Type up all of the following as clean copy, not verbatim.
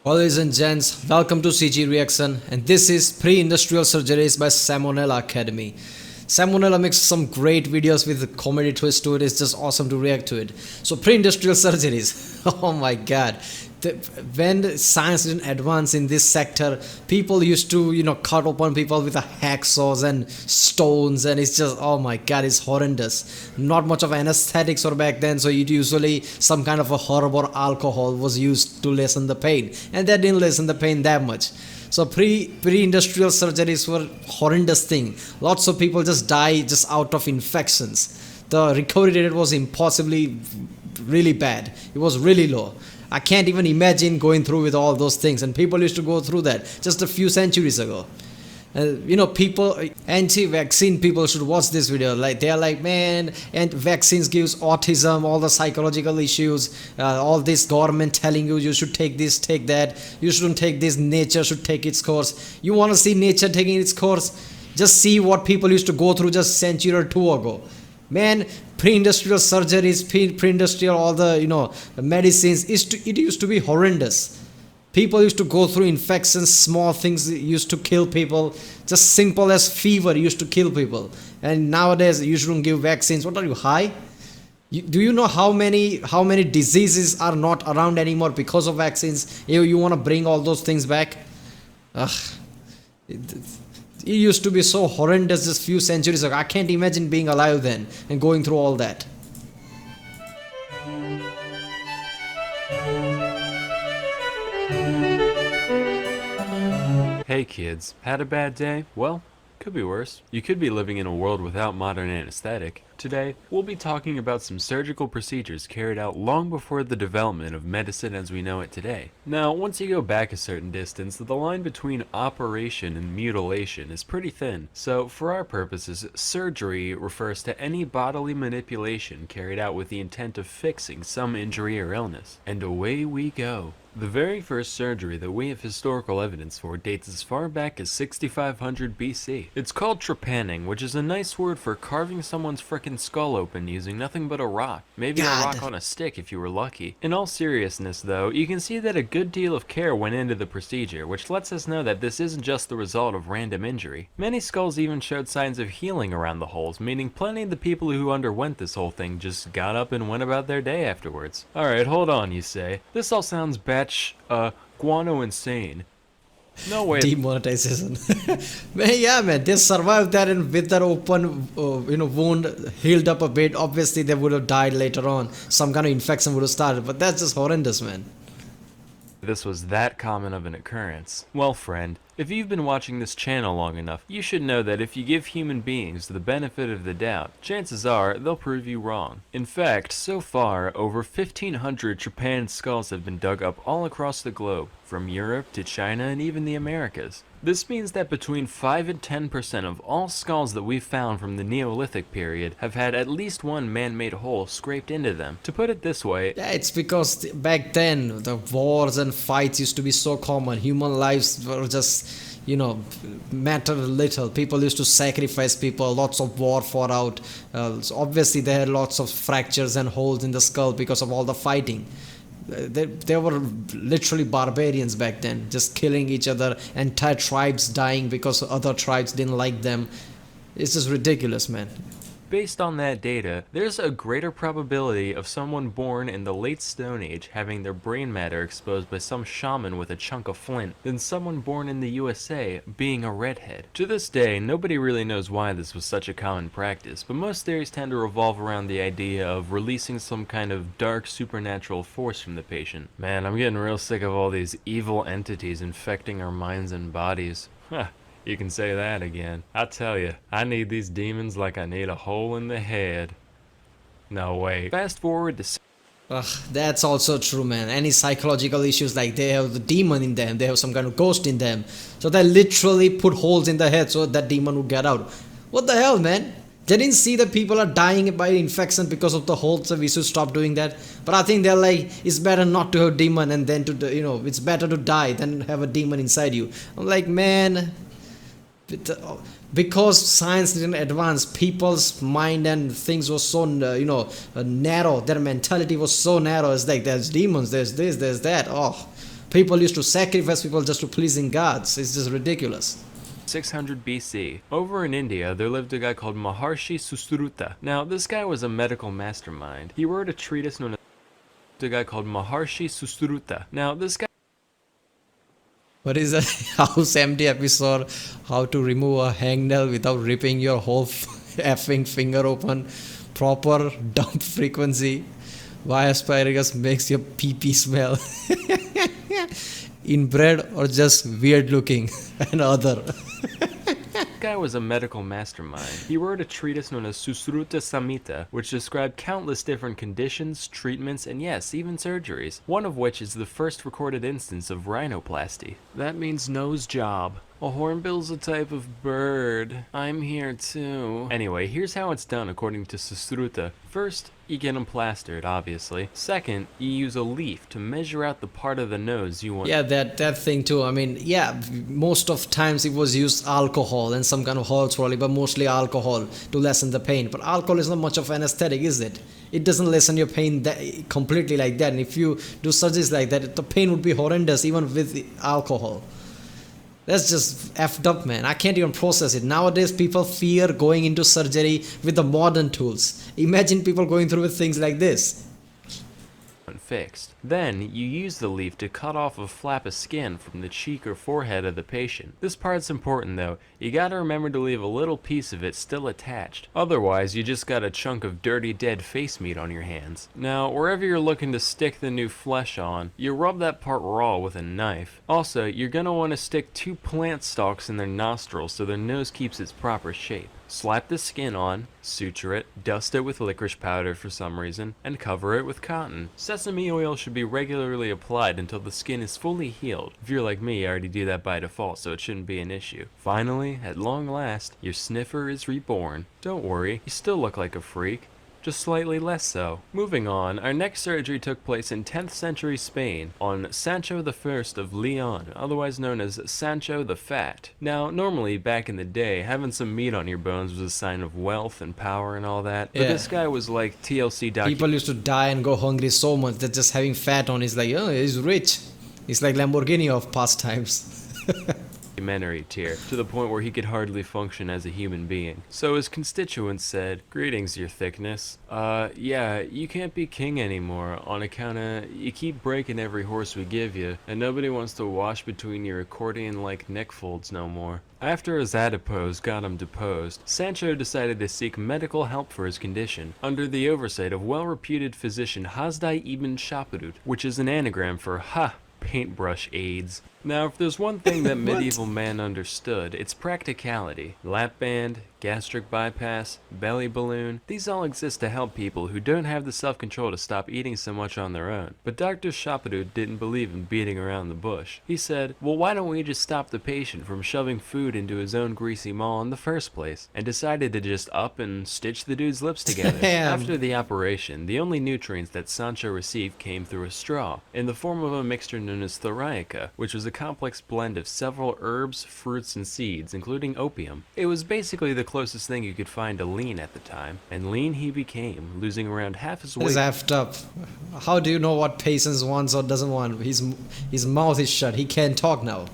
Ladies and gents, welcome to CG Reaction, and this is Pre-Industrial Surgeries by SamONella Academy. SamONella makes some great videos with a comedy twist to it. It's just awesome to react to it. So pre-industrial surgeries, oh my god. When science didn't advance in this sector, people used to, cut open people with a hacksaws and stones, and it's just, oh my god, it's horrendous. Not much of anesthetics were back then, so it usually some kind of a herb or alcohol was used to lessen the pain, and that didn't lessen the pain that much. So pre-industrial surgeries were horrendous thing. Lots of people just die just out of infections. The recovery rate was impossibly really bad. It was really low. I can't even imagine going through with all those things, and people used to go through that just a few centuries ago. People, anti-vaccine people should watch this video. Like they are like, man, and vaccines gives autism, all the psychological issues, all this government telling you should take this, take that, you shouldn't take this, nature should take its course. You want to see nature taking its course? Just see what people used to go through just a century or two ago. Man, pre-industrial surgeries, pre-industrial all the medicines, it used to be horrendous. People used to go through infections, small things used to kill people. Just simple as fever used to kill people. And nowadays you shouldn't give vaccines. What are you, high? Do you know how many diseases are not around anymore because of vaccines? You want to bring all those things back? It used to be so horrendous just few centuries ago. I can't imagine being alive then and going through all that. Hey kids, had a bad day? Well, could be worse. You could be living in a world without modern anesthetic. Today, we'll be talking about some surgical procedures carried out long before the development of medicine as we know it today. Now, once you go back a certain distance, the line between operation and mutilation is pretty thin. So, for our purposes, surgery refers to any bodily manipulation carried out with the intent of fixing some injury or illness. And away we go. The very first surgery that we have historical evidence for dates as far back as 6500 BC. It's called trepanning, which is a nice word for carving someone's frickin' skull open using nothing but a rock. Maybe a rock on a stick if you were lucky. In all seriousness though, you can see that a good deal of care went into the procedure, which lets us know that this isn't just the result of random injury. Many skulls even showed signs of healing around the holes, meaning plenty of the people who underwent this whole thing just got up and went about their day afterwards. Alright, hold on, you say. This all sounds guano insane. No way. Demonetization. Man, they survived that, and with their open wound healed up a bit, obviously they would have died later on. Some kind of infection would have started, but that's just horrendous, man. This was that common of an occurrence. Well, friend, if you've been watching this channel long enough, you should know that if you give human beings the benefit of the doubt, chances are they'll prove you wrong. In fact, so far, over 1,500 trepanned skulls have been dug up all across the globe, from Europe to China and even the Americas. This means that between 5 and 10% of all skulls that we've found from the Neolithic period have had at least one man-made hole scraped into them. To put it this way, yeah, it's because back then the wars and fights used to be so common. Human lives were just, matter little. People used to sacrifice people, lots of war fought out. So obviously they had lots of fractures and holes in the skull because of all the fighting. They were literally barbarians back then, just killing each other, entire tribes dying because other tribes didn't like them. It's just ridiculous, man. based on that data, there's a greater probability of someone born in the late Stone Age having their brain matter exposed by some shaman with a chunk of flint than someone born in the USA being a redhead. To this day, nobody really knows why this was such a common practice, but most theories tend to revolve around the idea of releasing some kind of dark supernatural force from the patient. Man, I'm getting real sick of all these evil entities infecting our minds and bodies. Huh. You can say that again. I tell you, I need these demons like I need a hole in the head. No, wait. Fast forward to... Ugh, that's also true, man. Any psychological issues, like they have the demon in them, they have some kind of ghost in them. So they literally put holes in the head so that demon would get out. What the hell, man? They didn't see that people are dying by infection because of the holes, so we should stop doing that. But I think they're like, it's better not to have demon and then to, it's better to die than have a demon inside you. I'm like, man... Because science didn't advance, people's mind and things were so narrow. Their mentality was so narrow. It's like there's demons, there's this, there's that. Oh, People used to sacrifice people just to pleasing gods. It's just ridiculous. 600 BC. Over in India, there lived a guy called Maharshi Susruta. Now, this guy was a medical mastermind. He wrote a treatise known as a guy called Maharshi Susruta. Now, this guy What is a house empty episode? How to remove a hangnail without ripping your whole effing finger open. Proper dump frequency. Why asparagus makes your pee pee smell. Inbred or just weird looking and other. guy was a medical mastermind. He wrote a treatise known as Susruta Samhita, which described countless different conditions, treatments, and yes, even surgeries, one of which is the first recorded instance of rhinoplasty. That means nose job. A hornbill's a type of bird. I'm here too. Anyway, here's how it's done according to Susruta. First, you get them plastered, obviously. Second, you use a leaf to measure out the part of the nose you want. Yeah, that thing too. I mean, yeah, most of times it was used alcohol and some kind of herbs probably, but mostly alcohol to lessen the pain. But alcohol is not much of an anesthetic, is it? It doesn't lessen your pain completely like that. And if you do surgeries like that, the pain would be horrendous even with the alcohol. That's just effed up, man. I can't even process it. Nowadays, people fear going into surgery with the modern tools. Imagine people going through with things like this. Fixed. Then, you use the leaf to cut off a flap of skin from the cheek or forehead of the patient. This part's important though. You gotta remember to leave a little piece of it still attached. Otherwise, you just got a chunk of dirty dead face meat on your hands. Now, wherever you're looking to stick the new flesh on, you rub that part raw with a knife. Also, you're gonna want to stick 2 plant stalks in their nostrils so their nose keeps its proper shape. Slap the skin on, suture it, dust it with licorice powder for some reason, and cover it with cotton. Sesame oil should be regularly applied until the skin is fully healed. If you're like me, I already do that by default, so it shouldn't be an issue. Finally, at long last, your sniffer is reborn. Don't worry, you still look like a freak. Just slightly less so. Moving on, our next surgery took place in 10th century Spain on Sancho I of Leon, otherwise known as Sancho the Fat. Now, normally, back in the day, having some meat on your bones was a sign of wealth and power and all that, but this guy was like TLC People used to die and go hungry so much that just having fat on is like, oh, he's rich. It's like Lamborghini of pastimes. Documentary tier, to the point where he could hardly function as a human being. So his constituents said, "Greetings, your thickness. Yeah, you can't be king anymore on account of you keep breaking every horse we give you, and nobody wants to wash between your accordion-like neck folds no more." After his adipose got him deposed, Sancho decided to seek medical help for his condition, under the oversight of well-reputed physician Hasdai ibn Shaprut, which is an anagram for paintbrush aids. Now, if there's one thing that medieval man understood, it's practicality. Lap band, gastric bypass, belly balloon, these all exist to help people who don't have the self-control to stop eating so much on their own. But Dr. Shaprut didn't believe in beating around the bush. He said, well, why don't we just stop the patient from shoving food into his own greasy maw in the first place? And decided to just up and stitch the dude's lips together. After the operation, the only nutrients that Sancho received came through a straw, in the form of a mixture known as thoriaca, which was a complex blend of several herbs, fruits, and seeds, including opium. It was basically the closest thing you could find to lean at the time, and lean he became, losing around half his weight. He's effed up. How do you know what patients wants or doesn't want? His mouth is shut. He can't talk now.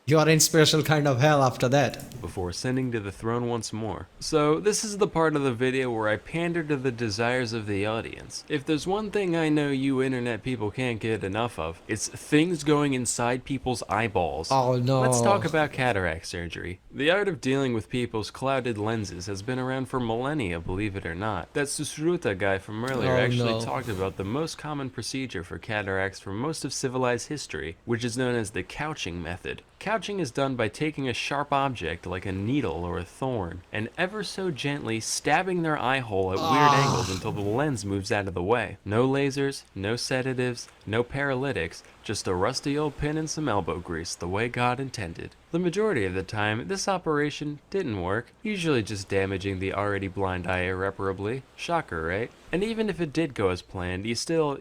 You are in special kind of hell after that. Before ascending to the throne once more. So, this is the part of the video where I pander to the desires of the audience. If there's one thing I know you internet people can't get enough of, it's things going inside people's eyeballs. Oh no. Let's talk about cataract surgery. The art of dealing with people's clouded lenses has been around for millennia, believe it or not. That Susruta guy from earlier actually talked about the most common procedure for cataracts for most of civilized history, which is known as the couching method. Couching is done by taking a sharp object like a needle or a thorn and ever so gently stabbing their eye hole at weird angles until the lens moves out of the way. No lasers, no sedatives, no paralytics, just a rusty old pin and some elbow grease the way God intended. The majority of the time, this operation didn't work, usually just damaging the already blind eye irreparably. Shocker, right? And even if it did go as planned, you still,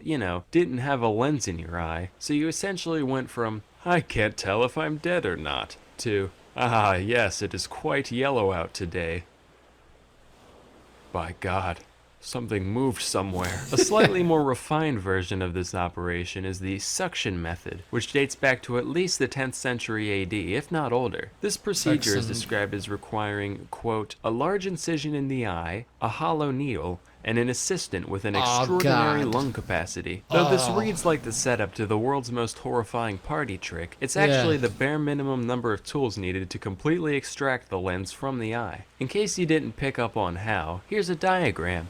didn't have a lens in your eye. So you essentially went from, I can't tell if I'm dead or not, to, ah yes, it is quite yellow out today. By God, Something moved somewhere. A slightly more refined version of this operation is the suction method, which dates back to at least the 10th century AD, if not older. This procedure is Suction. described as requiring, quote, a large incision in the eye, a hollow needle, and an assistant with an extraordinary God. lung capacity. Though this reads like the setup to the world's most horrifying party trick, it's actually the bare minimum number of tools needed to completely extract the lens from the eye. In case you didn't pick up on how, here's a diagram.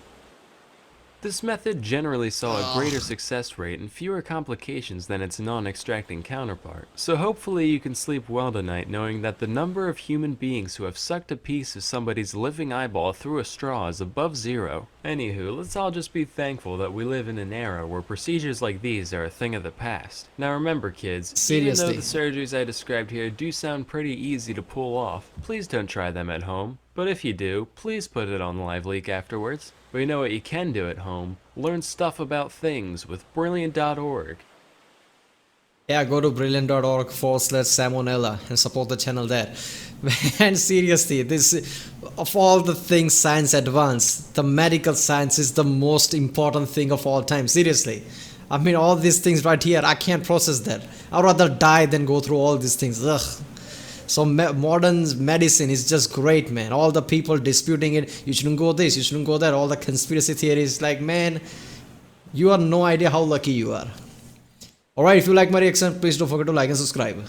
This method generally saw a greater success rate and fewer complications than its non-extracting counterpart. So hopefully you can sleep well tonight knowing that the number of human beings who have sucked a piece of somebody's living eyeball through a straw is above zero. Anywho, let's all just be thankful that we live in an era where procedures like these are a thing of the past. Now remember kids, Seriously. even though the surgeries I described here do sound pretty easy to pull off, please don't try them at home. But if you do, please put it on LiveLeak afterwards. But you know what you can do at home? Learn stuff about things with brilliant.org. Yeah, go to brilliant.org/SamONella and support the channel there. And seriously, this of all the things science advanced, the medical science is the most important thing of all time. Seriously. I mean, all these things right here, I can't process that. I'd rather die than go through all these things. Ugh. So modern medicine is just great, man. All the people disputing it, you shouldn't go this, you shouldn't go that, all the conspiracy theories, like, man, you have no idea how lucky you are. Alright, if you like my reaction, please don't forget to like and subscribe.